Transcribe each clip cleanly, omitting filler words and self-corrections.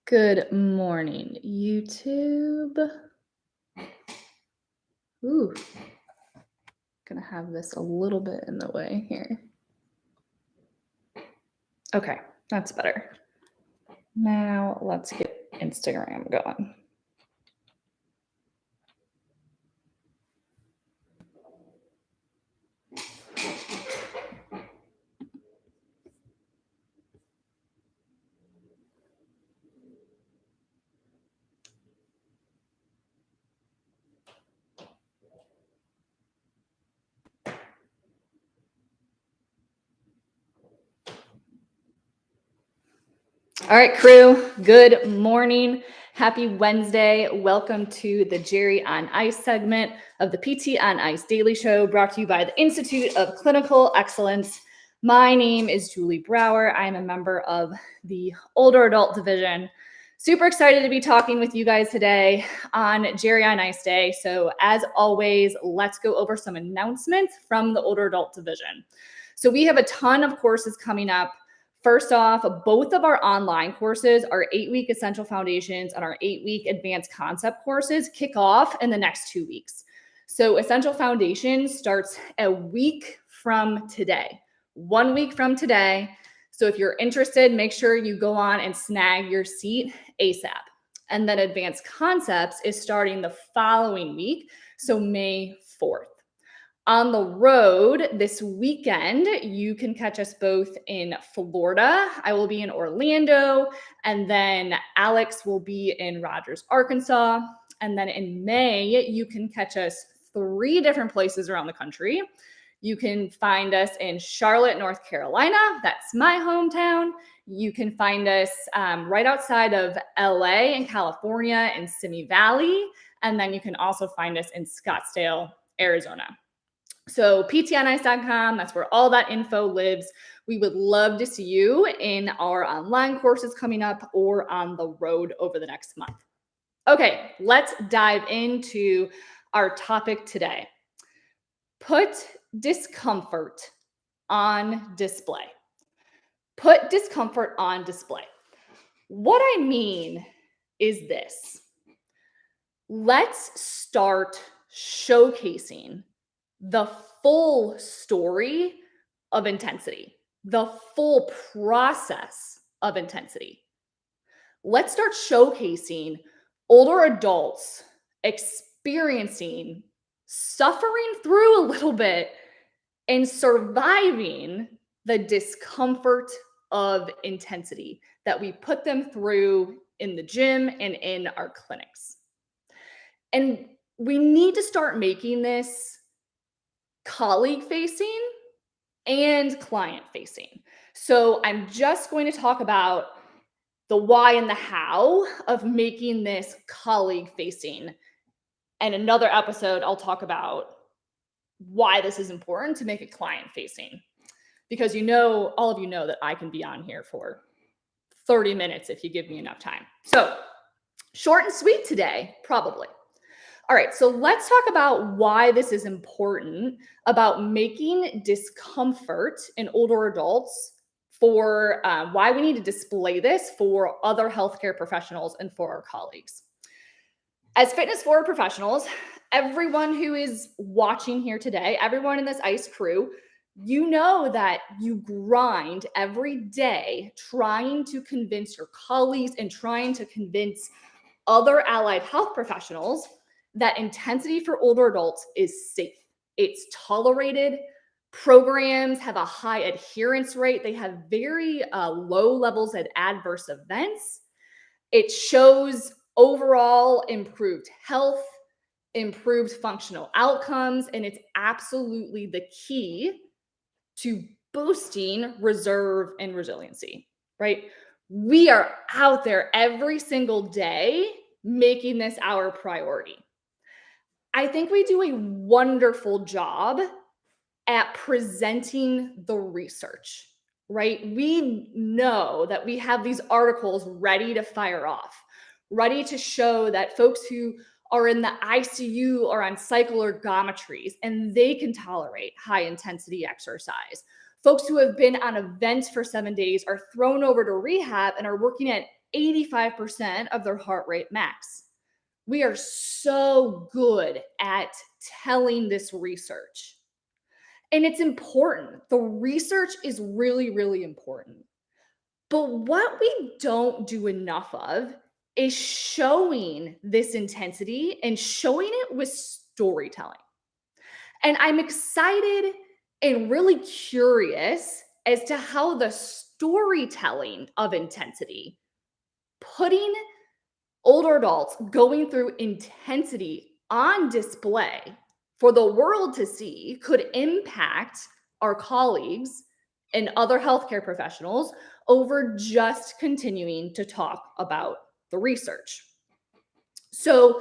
Good morning, YouTube. Ooh, gonna have this a little bit in the way here. Okay, that's better. Now let's get Instagram going. All right, crew, good morning. Happy Wednesday. Welcome to the Jerry on Ice segment of the PT on Ice Daily Show, brought to you by the Institute of Clinical Excellence. My name is Julie Brower. I'm a member of the Older Adult Division. Super excited to be talking with you guys today on Jerry on Ice Day. So as always, let's go over some announcements from the Older Adult Division. So we have a ton of courses coming up. First off, both of our online courses, our 8-week Essential Foundations and our 8-week Advanced Concept courses, kick off in the next 2 weeks. So Essential Foundations starts a week from today, 1 week from today. So if you're interested, make sure you go on and snag your seat ASAP. And then Advanced Concepts is starting the following week, so May 4th. On the road this weekend, you can catch us both in Florida. I will be in Orlando, and then Alex will be in Rogers, Arkansas. And then in May, you can catch us 3 different places around the country. You can find us in Charlotte, North Carolina. That's my hometown. You can find us right outside of LA in California in Simi Valley. And then you can also find us in Scottsdale, Arizona. So ptnice.com, that's where all that info lives. We would love to see you in our online courses coming up or on the road over the next month. Okay, let's dive into our topic today. Put discomfort on display. Put discomfort on display. What I mean is this. Let's start showcasing the full story of intensity, the full process of intensity. Let's start showcasing older adults experiencing, suffering through a little bit, and surviving the discomfort of intensity that we put them through in the gym and in our clinics. And we need to start making this colleague facing and client facing. So I'm just going to talk about the why and the how of making this colleague facing. And another episode, I'll talk about why this is important to make it client facing. Because all of you know that I can be on here for 30 minutes if you give me enough time. So short and sweet today, probably. All right, so let's talk about why this is important about making discomfort in older adults for why we need to display this for other healthcare professionals and for our colleagues. As fitness forward professionals, everyone who is watching here today, everyone in this ICE crew, you know that you grind every day trying to convince your colleagues and trying to convince other allied health professionals that intensity for older adults is safe. It's tolerated. Programs have a high adherence rate. They have very low levels of adverse events. It shows overall improved health, improved functional outcomes, and it's absolutely the key to boosting reserve and resiliency, right? We are out there every single day making this our priority. I think we do a wonderful job at presenting the research, right? We know that we have these articles ready to fire off, ready to show that folks who are in the ICU or on cycle ergometries and they can tolerate high intensity exercise. Folks who have been on a vent for 7 days are thrown over to rehab and are working at 85% of their heart rate max. We are so good at telling this research. And it's important. The research is really, really important. But what we don't do enough of is showing this intensity and showing it with storytelling. And I'm excited and really curious as to how the storytelling of intensity, putting older adults going through intensity on display for the world to see, could impact our colleagues and other healthcare professionals over just continuing to talk about the research. So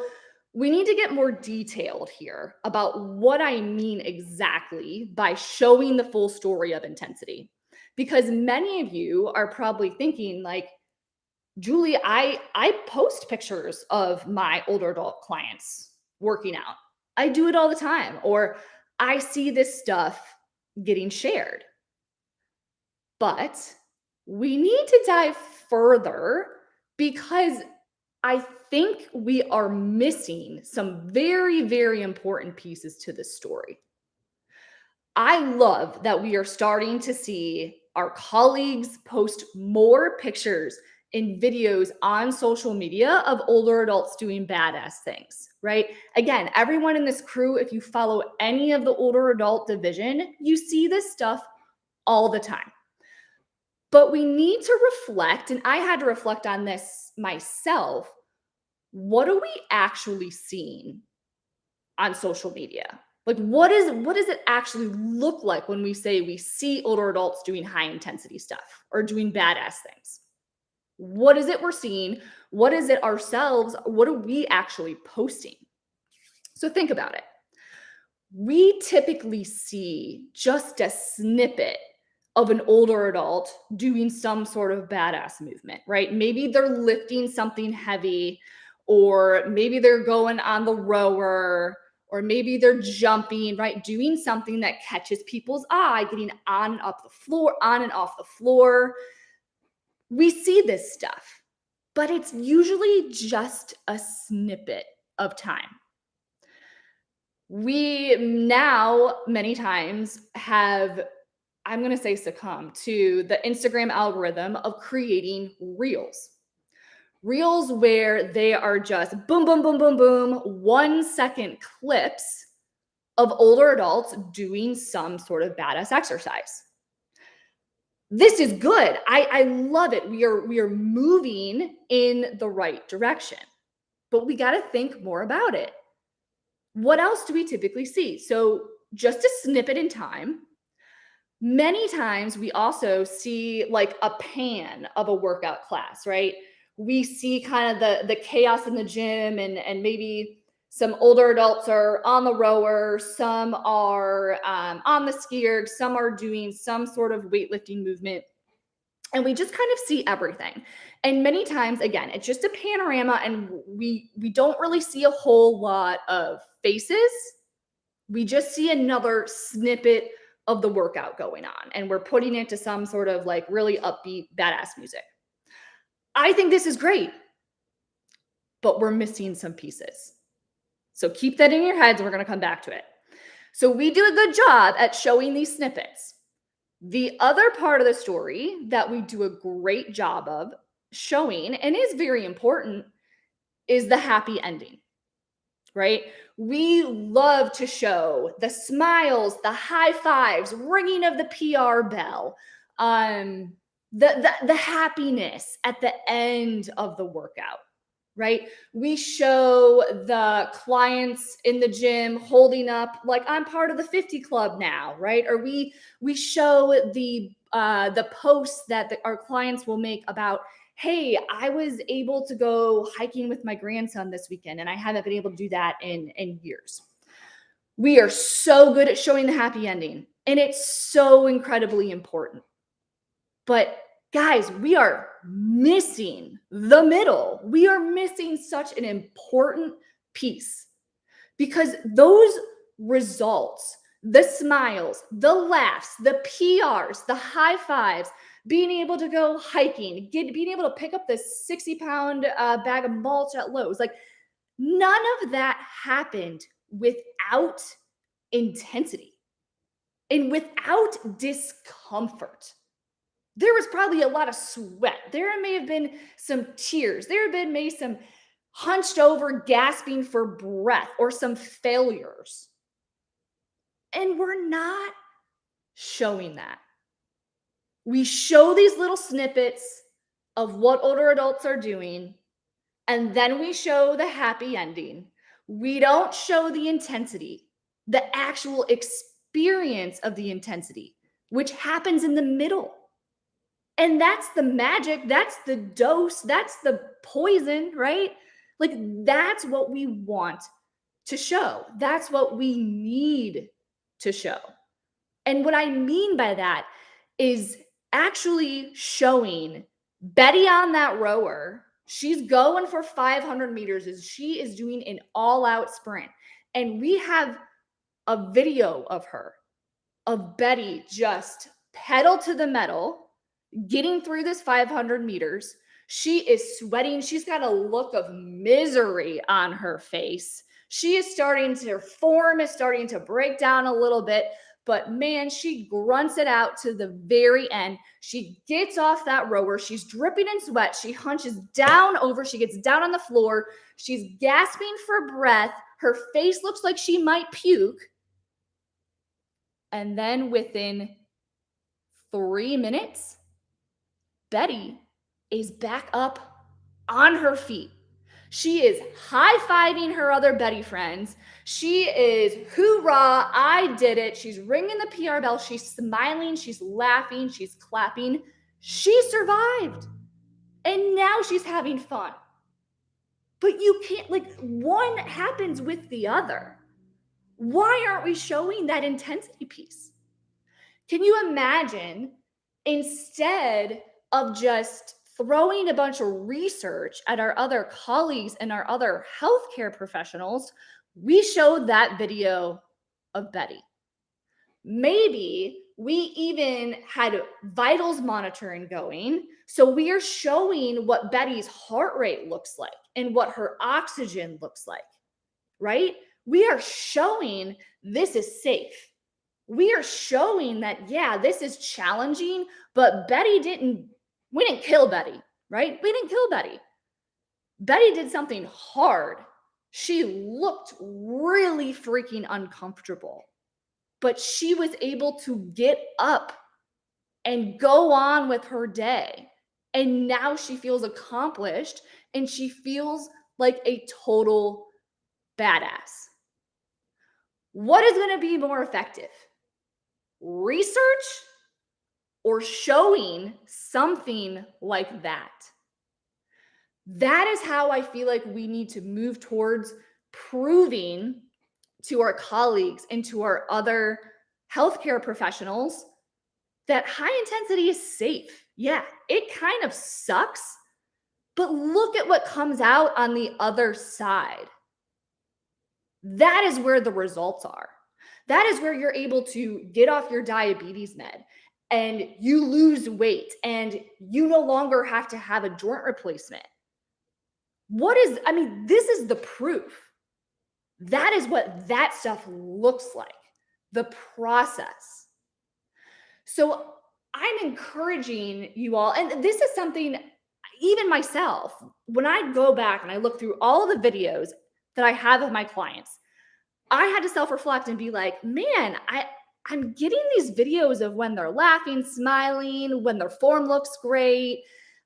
we need to get more detailed here about what I mean exactly by showing the full story of intensity. Because many of you are probably thinking like, Julie, I post pictures of my older adult clients working out. I do it all the time, or I see this stuff getting shared. But we need to dive further because I think we are missing some very, very important pieces to this story. I love that we are starting to see our colleagues post more pictures and videos on social media of older adults doing badass things, right? Again, everyone in this crew, if you follow any of the older adult division, you see this stuff all the time. But we need to reflect, and I had to reflect on this myself. What are we actually seeing on social media? Like, what does it actually look like when we say we see older adults doing high intensity stuff or doing badass things? What is it we're seeing? What is it ourselves? What are we actually posting? So think about it. We typically see just a snippet of an older adult doing some sort of badass movement, right? Maybe they're lifting something heavy, or maybe they're going on the rower, or maybe they're jumping, right? Doing something that catches people's eye, getting on and up the floor, on and off the floor. We see this stuff, but it's usually just a snippet of time. We now many times have, I'm going to say, succumb to the Instagram algorithm of creating reels. Reels where they are just boom, boom, boom, boom, boom, 1 second clips of older adults doing some sort of badass exercise. This is good. I love it. We are moving in the right direction, but we got to think more about it. What else do we typically see? So just a snippet in time. Many times we also see like a pan of a workout class, right? We see kind of the chaos in the gym, and maybe some older adults are on the rower, some are on the ski erg, some are doing some sort of weightlifting movement. And we just kind of see everything. And many times, again, it's just a panorama, and we don't really see a whole lot of faces. We just see another snippet of the workout going on, and we're putting it to some sort of like really upbeat, badass music. I think this is great, but we're missing some pieces. So keep that in your heads, and we're going to come back to it. So we do a good job at showing these snippets. The other part of the story that we do a great job of showing, and is very important, is the happy ending, right? We love to show the smiles, the high fives, ringing of the PR bell, the happiness at the end of the workout, right? We show the clients in the gym holding up like, I'm part of the 50 club now, right? Or we show the posts that our clients will make about, hey, I was able to go hiking with my grandson this weekend, and I haven't been able to do that in years. We are so good at showing the happy ending, and it's so incredibly important. But guys, we are missing the middle. We are missing such an important piece, because those results, the smiles, the laughs, the PRs, the high fives, being able to go hiking, being able to pick up this 60-pound bag of mulch at Lowe's. Like, none of that happened without intensity and without discomfort. There was probably a lot of sweat. There may have been some tears. There have been maybe some hunched over, gasping for breath, or some failures. And we're not showing that. We show these little snippets of what older adults are doing, and then we show the happy ending. We don't show the intensity, the actual experience of the intensity, which happens in the middle. And that's the magic, that's the dose, that's the poison, right? Like, that's what we want to show. That's what we need to show. And what I mean by that is actually showing Betty on that rower. She's going for 500 meters. She is doing an all-out sprint. And we have a video of her, of Betty, just pedal to the metal, getting through this 500 meters. She is sweating. She's got a look of misery on her face. Her form is starting to break down a little bit, but man, she grunts it out to the very end. She gets off that rower. She's dripping in sweat. She hunches down over. She gets down on the floor. She's gasping for breath. Her face looks like she might puke. And then within 3 minutes, Betty is back up on her feet. She is high-fiving her other Betty friends. She is, hoorah, I did it. She's ringing the PR bell. She's smiling. She's laughing. She's clapping. She survived. And now she's having fun. But you can't, like, one happens with the other. Why aren't we showing that intensity piece? Can you imagine, instead of just throwing a bunch of research at our other colleagues and our other healthcare professionals, we showed that video of Betty. Maybe we even had vitals monitoring going. So we are showing what Betty's heart rate looks like and what her oxygen looks like, right? We are showing this is safe. We are showing that, yeah, this is challenging, but we didn't kill Betty, right? We didn't kill Betty. Betty did something hard. She looked really freaking uncomfortable, but she was able to get up and go on with her day. And now she feels accomplished and she feels like a total badass. What is going to be more effective? Research or showing something like that? That is how I feel like we need to move towards proving to our colleagues and to our other healthcare professionals that high intensity is safe. Yeah, it kind of sucks, but look at what comes out on the other side. That is where the results are. That is where you're able to get off your diabetes med and you lose weight and you no longer have to have a joint replacement. This is the proof. That is what that stuff looks like, the process. So I'm encouraging you all, and this is something, even myself, when I go back and I look through all of the videos that I have of my clients, I had to self-reflect and be like, man, I'm getting these videos of when they're laughing, smiling, when their form looks great.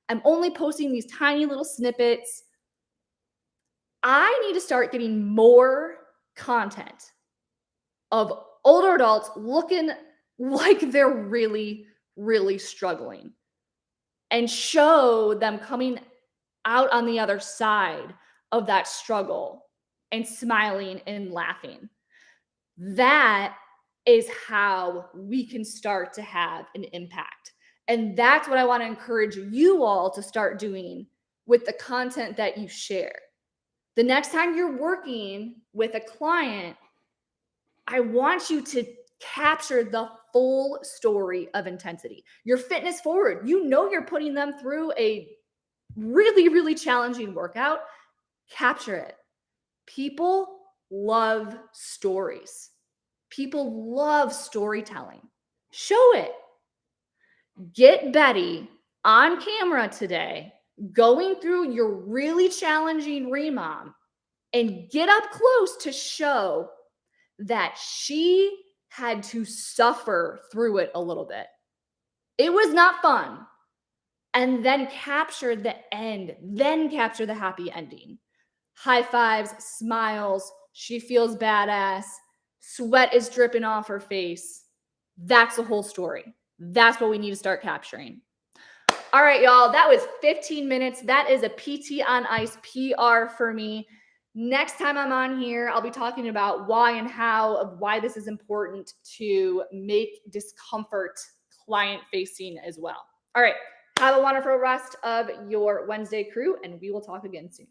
I'm only posting these tiny little snippets. I need to start getting more content of older adults looking like they're really, really struggling and show them coming out on the other side of that struggle and smiling and laughing. That is how we can start to have an impact. And that's what I want to encourage you all to start doing with the content that you share. The next time you're working with a client, I want you to capture the full story of intensity. Your fitness forward, you know you're putting them through a really, really challenging workout. Capture it. People love stories. People love storytelling. Show it. Get Betty on camera today going through your really challenging remom and get up close to show that she had to suffer through it a little bit. It was not fun. And then capture the end, then capture the happy ending. High fives, smiles, she feels badass, sweat is dripping off her face. That's the whole story. That's what we need to start capturing. All right, y'all, that was 15 minutes. That is a PT on Ice PR for me. Next time I'm on here, I'll be talking about why and how of why this is important to make discomfort client facing as well. All right, have a wonderful rest of your Wednesday, crew, and we will talk again soon.